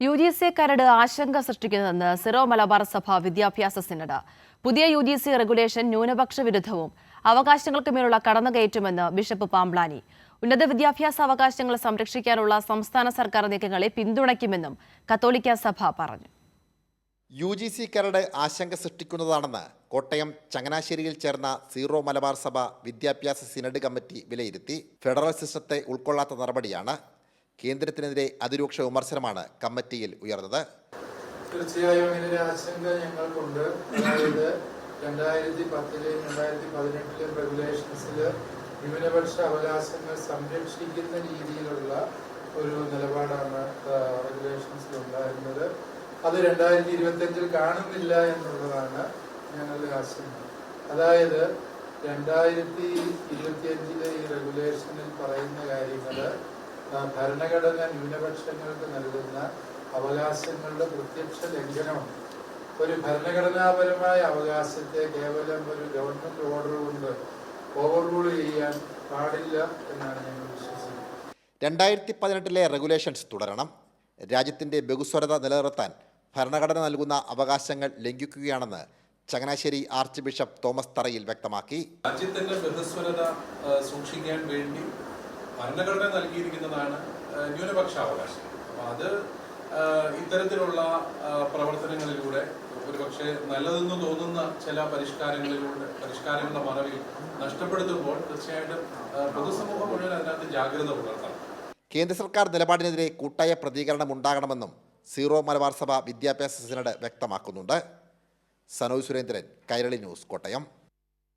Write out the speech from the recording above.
UGC കരട് ആശങ്ക സൃഷ്ടിക്കുന്നതെന്ന് Syro Malabar സഭ വിദ്യാഭ്യാസ സിനഡ്. പുതിയ UGC റെഗുലേഷൻ ന്യൂനപക്ഷ വിരുദ്ധവും അവകാശങ്ങൾക്ക് മേലുള്ള കടന്നുകയറ്റുമെന്ന് ബിഷപ്പ് പാംബ്ലാനി. ഉന്നത വിദ്യാഭ്യാസ അവകാശങ്ങൾ സംരക്ഷിക്കാനുള്ള സംസ്ഥാന സർക്കാർ നീക്കങ്ങളെ പിന്തുണയ്ക്കുമെന്നും കത്തോലിക്ക സഭ പറഞ്ഞു. UGC കരട് ആശങ്ക സൃഷ്ടിക്കുന്നതാണെന്ന് കോട്ടയം ചങ്ങനാശ്ശേരിയിൽ ചേർന്ന സീറോ മലബാർ സഭ വിദ്യാഭ്യാസ സിനഡ് കമ്മിറ്റി വിലയിരുത്തി. ഫെഡറൽ സിസ്റ്റത്തെ ഉൾക്കൊള്ളാത്ത നടപടിയാണ്. കേന്ദ്രത്തിനെതിരെ അതിരൂക്ഷ വിമർശനമാണ് കമ്മിറ്റിയിൽ ഉയർന്നത്. തീർച്ചയായും ഇതിന്റെ ആശങ്ക ഞങ്ങൾക്കുണ്ട്. അതായത് 2010-ലെയും 2018-ലെയും റെഗുലേഷൻസിൽ ന്യൂനപക്ഷ അവകാശങ്ങൾ സംരക്ഷിക്കുന്ന രീതിയിലുള്ള ഒരു നിലപാടാണ് റെഗുലേഷൻസിൽ ഉണ്ടായിരുന്നത്. അത് 2025-ൽ കാണുന്നില്ല എന്നുള്ളതാണ് ഞങ്ങളുടെ ആശങ്ക. അതായത് 2025-ലെ ഈ റെഗുലേഷനിൽ പറയുന്ന കാര്യങ്ങൾ ഭരണഘടന ന്യൂനപക്ഷങ്ങൾക്ക് നൽകുന്ന അവകാശങ്ങളുടെ പ്രത്യക്ഷ ലംഘനമാണ്. ഒരു ഭരണഘടനാപരമായ അവകാശത്തെ കേവലം ഒരു ഗവൺമെന്റ് ഓർഡർ കൊണ്ട് ഓവർറൂൾ ചെയ്യാൻ പാടില്ല എന്നാണ് ഞങ്ങൾ വിശ്വസിക്കുന്നത്. 2018-ലെ റെഗുലേഷൻസ് തുടരണം. രാജ്യത്തിന്റെ ബഹുസ്വരത നിലനിർത്താൻ ഭരണഘടന നൽകുന്ന അവകാശങ്ങൾ ലംഘിക്കുകയാണെന്ന് ചങ്ങനാശ്ശേരി ആർച്ച് ബിഷപ്പ് തോമസ് തറയിൽ വ്യക്തമാക്കി. രാജ്യത്തിന്റെ ബഹുസ്വരത സൂക്ഷിക്കാൻ വേണ്ടി ഭരണഘടന നൽകിയിരിക്കുന്നതാണ് ന്യൂനപക്ഷ അവകാശം. അപ്പോൾ അത് ഇത്തരത്തിലുള്ള പ്രവർത്തനങ്ങളിലൂടെ ഒരുപക്ഷെ നല്ലതെന്ന് തോന്നുന്ന ചില പരിഷ്കാരങ്ങളുടെ മറവിൽ നഷ്ടപ്പെടുത്തുമ്പോൾ തീർച്ചയായിട്ടും പൊതുസമൂഹം മുഴുവൻ അതിനകത്ത് ജാഗ്രത പുലർത്തണം. കേന്ദ്ര സർക്കാർ നിലപാടിനെതിരെ കൂട്ടായ പ്രതികരണം ഉണ്ടാകണമെന്നും സീറോ മലബാർ സഭ വിദ്യാഭ്യാസ സിനഡ് വ്യക്തമാക്കുന്നുണ്ട്. സനോജ് സുരേന്ദ്രൻ, കൈരളി ന്യൂസ്, കോട്ടയം.